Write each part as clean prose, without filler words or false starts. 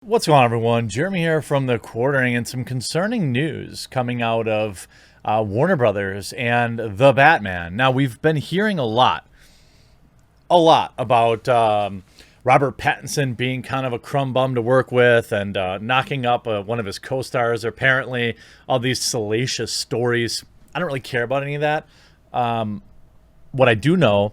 What's going on, everyone? Jeremy here from The Quartering, and some concerning news coming out of Warner Brothers and The Batman. Now, we've been hearing a lot about Robert Pattinson being kind of a crumb bum to work with and knocking up one of his co-stars. Apparently, all these salacious stories. I don't really care about any of that. What I do know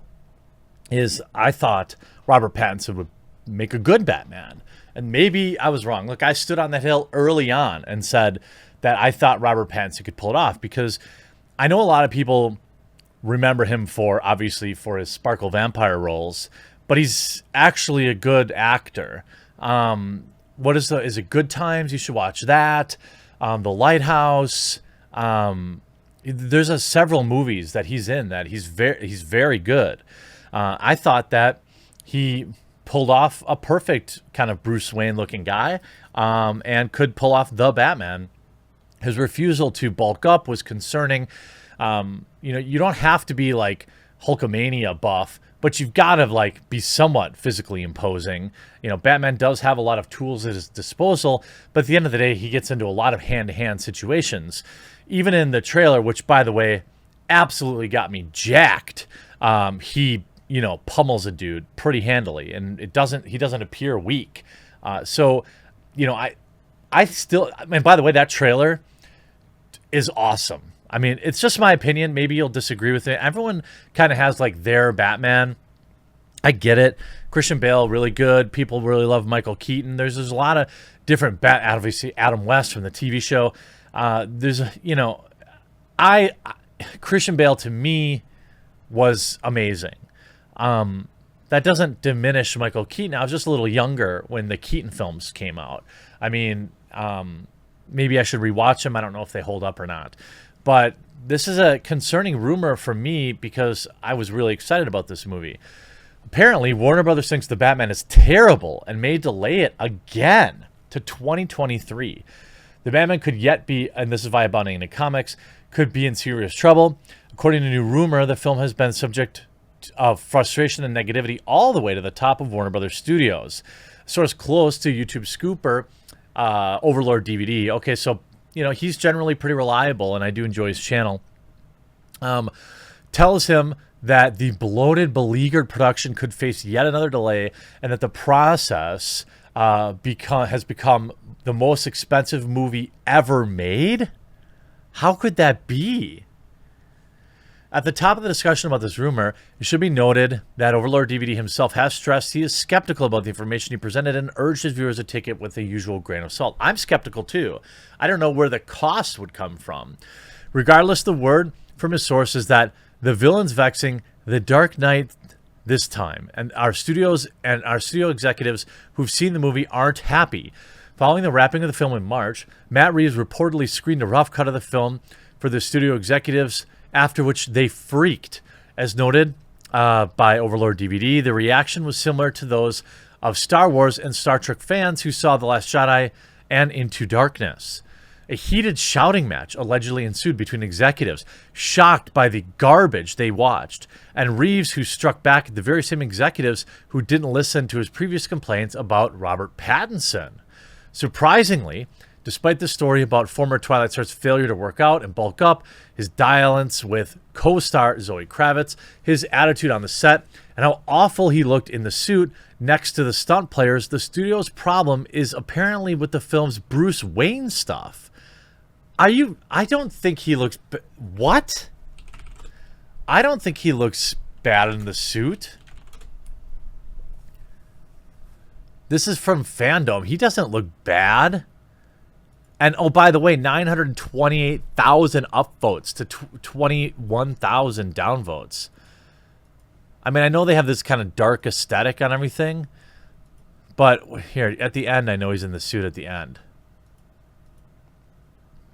is I thought Robert Pattinson would make a good Batman. And maybe I was wrong. Look, I stood on that hill early on and said that I thought Robert Pattinson could pull it off because I know a lot of people remember him obviously for his Sparkle Vampire roles, but he's actually a good actor. Is it Good Times? You should watch that. The Lighthouse. There's several movies that he's in that he's very good. I thought that he pulled off a perfect kind of Bruce Wayne looking guy, and could pull off the Batman. His refusal to bulk up was concerning. You don't have to be like Hulkamania buff, but you've got to like be somewhat physically imposing. Batman does have a lot of tools at his disposal, but at the end of the day, he gets into a lot of hand-to-hand situations. Even in the trailer, which by the way, absolutely got me jacked. He pummels a dude pretty handily, and he doesn't appear weak. I mean, by the way, that trailer is awesome. I mean, it's just my opinion. Maybe you'll disagree with it. Everyone kind of has like their Batman. I get it. Christian Bale, really good. People really love Michael Keaton. There's a lot of different obviously Adam West from the TV show. Christian Bale to me was amazing. That doesn't diminish Michael Keaton. I was just a little younger when the Keaton films came out. I mean, maybe I should rewatch them. I don't know if they hold up or not. But this is a concerning rumor for me because I was really excited about this movie. Apparently, Warner Brothers thinks The Batman is terrible and may delay it again to 2023. The Batman could yet be, and this is via Bounding into Comics, could be in serious trouble. According to new rumor, the film has been subject of frustration and negativity all the way to the top of Warner Brothers Studios. A source close to YouTube scooper Overlord DVD. Okay, so he's generally pretty reliable, and I do enjoy his channel. Tells him that the bloated, beleaguered production could face yet another delay, and that the process has become the most expensive movie ever made. How could that be? At the top of the discussion about this rumor, it should be noted that Overlord DVD himself has stressed he is skeptical about the information he presented and urged his viewers to take it with the usual grain of salt. I'm skeptical too. I don't know where the cost would come from. Regardless, the word from his source is that the villain's vexing the Dark Knight this time, and our studio executives who've seen the movie aren't happy. Following the wrapping of the film in March, Matt Reeves reportedly screened a rough cut of the film for the studio executives, after which they freaked. As noted by Overlord DVD, the reaction was similar to those of Star Wars and Star Trek fans who saw The Last Jedi and Into Darkness. A heated shouting match allegedly ensued between executives, shocked by the garbage they watched, and Reeves, who struck back at the very same executives who didn't listen to his previous complaints about Robert Pattinson. Surprisingly, despite the story about former Twilight star's failure to work out and bulk up, his dalliance with co-star Zoe Kravitz, his attitude on the set, and how awful he looked in the suit next to the stunt players, the studio's problem is apparently with the film's Bruce Wayne stuff. I don't think he looks... What? I don't think he looks bad in the suit. This is from Fandom. He doesn't look bad. And, oh, by the way, 928,000 upvotes to 21,000 downvotes. I mean, I know they have this kind of dark aesthetic on everything. But here, at the end, I know he's in the suit at the end.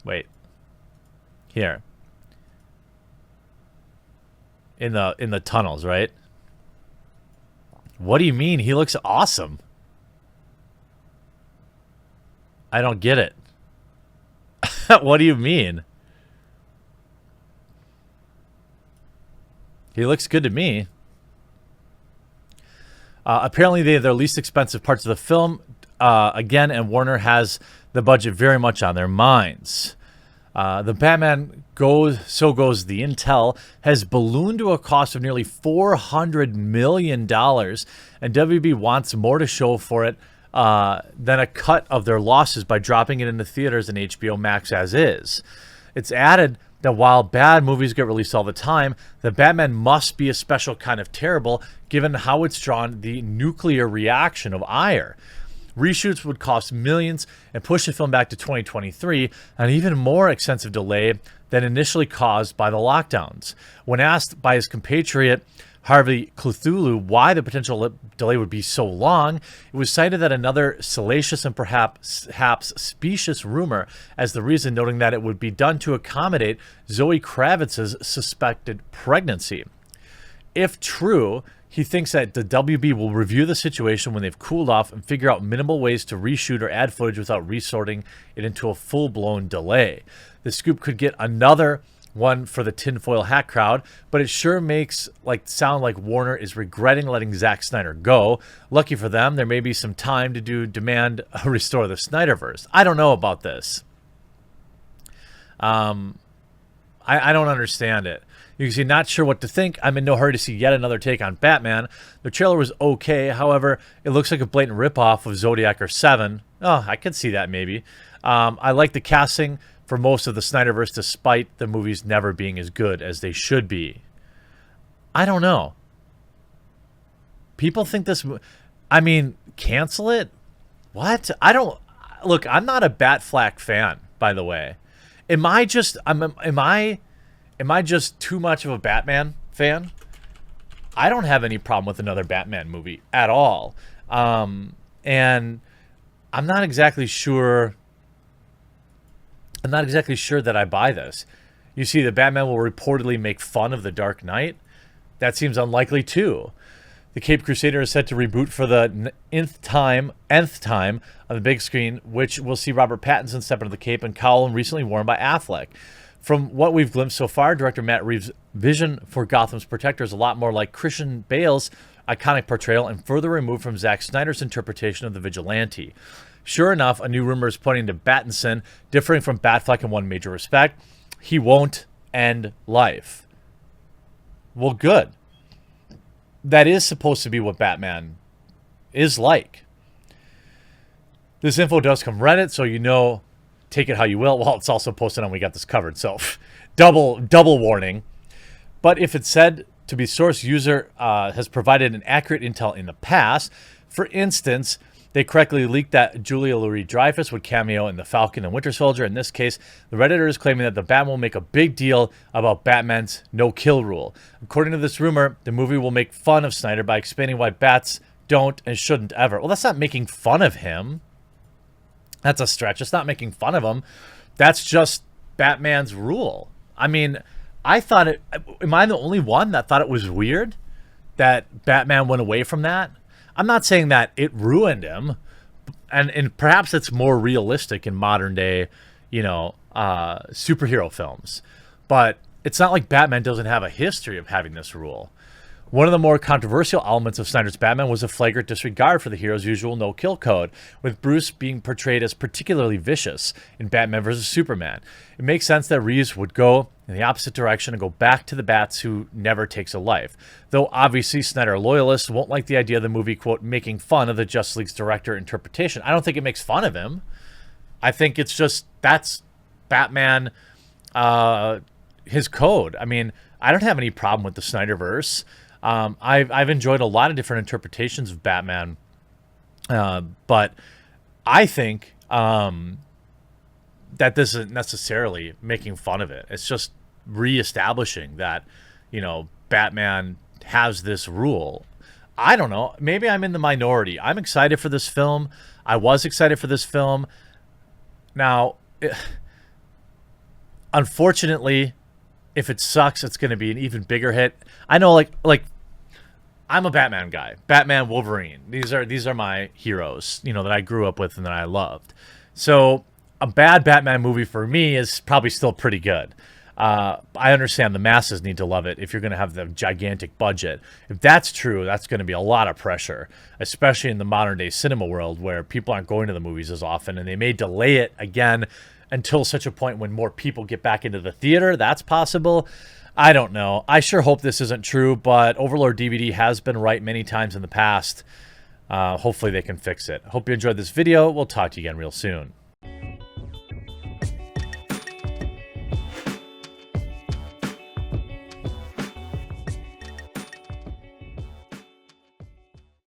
Wait. Here. In the tunnels, right? What do you mean? He looks awesome. I don't get it. What do you mean? He looks good to me. Apparently, their least expensive parts of the film again, and Warner has the budget very much on their minds. The Batman goes the intel has ballooned to a cost of nearly $400 million, and WB wants more to show for it than a cut of their losses by dropping it into theaters and HBO Max as is. It's added that while bad movies get released all the time, the Batman must be a special kind of terrible given how it's drawn the nuclear reaction of ire. Reshoots would cost millions and push the film back to 2023, an even more extensive delay than initially caused by the lockdowns. When asked by his compatriot Harvey Cthulhu why the potential delay would be so long, it was cited that another salacious and perhaps specious rumor as the reason, noting that it would be done to accommodate Zoe Kravitz's suspected pregnancy. If true, he thinks that the WB will review the situation when they've cooled off and figure out minimal ways to reshoot or add footage without resorting it into a full-blown delay. The scoop could get another one for the tinfoil hat crowd, but it sure makes sound like Warner is regretting letting Zack Snyder go. Lucky for them, there may be some time to demand restore the Snyderverse. I don't know about this. I don't understand it. You can see, not sure what to think. I'm in no hurry to see yet another take on Batman. The trailer was okay. However, it looks like a blatant ripoff of Zodiac or Seven. Oh, I could see that maybe. I like the casting for most of the Snyderverse, despite the movies never being as good as they should be. I don't know. People think this... I mean, cancel it? What? I don't... Look, I'm not a Batfleck fan, by the way. Am I just too much of a Batman fan? I don't have any problem with another Batman movie at all. And I'm not exactly sure that I buy this. You see, the Batman will reportedly make fun of The Dark Knight. That seems unlikely too. The Caped Crusader is set to reboot for the nth time on the big screen, which will see Robert Pattinson step into the cape and cowl recently worn by Affleck. From what we've glimpsed so far, director Matt Reeves' vision for Gotham's Protector is a lot more like Christian Bale's iconic portrayal and further removed from Zack Snyder's interpretation of the Vigilante. Sure enough, a new rumor is pointing to Pattinson differing from Batfleck in one major respect. He won't end life. Well, good. That is supposed to be what Batman is like. This info does come Reddit, so you know, take it how you will. Well, it's also posted on We Got This Covered, so double warning. But if it's said to be source, user has provided an accurate intel in the past. For instance, they correctly leaked that Julia Louis-Dreyfus would cameo in The Falcon and Winter Soldier. In this case, the Redditor is claiming that the Batman will make a big deal about Batman's no-kill rule. According to this rumor, the movie will make fun of Snyder by explaining why bats don't and shouldn't ever. Well, that's not making fun of him. That's a stretch. It's not making fun of him. That's just Batman's rule. I mean, I thought it... Am I the only one that thought it was weird that Batman went away from that? I'm not saying that it ruined him, and perhaps it's more realistic in modern day, superhero films. But it's not like Batman doesn't have a history of having this rule. One of the more controversial elements of Snyder's Batman was a flagrant disregard for the hero's usual no-kill code, with Bruce being portrayed as particularly vicious in Batman vs. Superman. It makes sense that Reeves would go in the opposite direction and go back to the bats who never takes a life. Though obviously Snyder loyalists won't like the idea of the movie, quote, making fun of the Justice League's director interpretation. I don't think it makes fun of him. I think it's just, that's Batman, his code. I mean, I don't have any problem with the Snyderverse. I've enjoyed a lot of different interpretations of Batman, but I think that this isn't necessarily making fun of it. It's just reestablishing that, Batman has this rule. I don't know. Maybe I'm in the minority. I'm excited for this film. I was excited for this film. Now, unfortunately, if it sucks, it's going to be an even bigger hit. I know, like I'm a Batman guy. Batman, Wolverine. These are my heroes, that I grew up with and that I loved. So a bad Batman movie for me is probably still pretty good. I understand the masses need to love it if you're going to have the gigantic budget. If that's true, that's going to be a lot of pressure, especially in the modern day cinema world where people aren't going to the movies as often, and they may delay it again until such a point when more people get back into the theater. That's possible. I don't know. I sure hope this isn't true, but Overlord DVD has been right many times in the past. Hopefully they can fix it. Hope you enjoyed this video. We'll talk to you again real soon.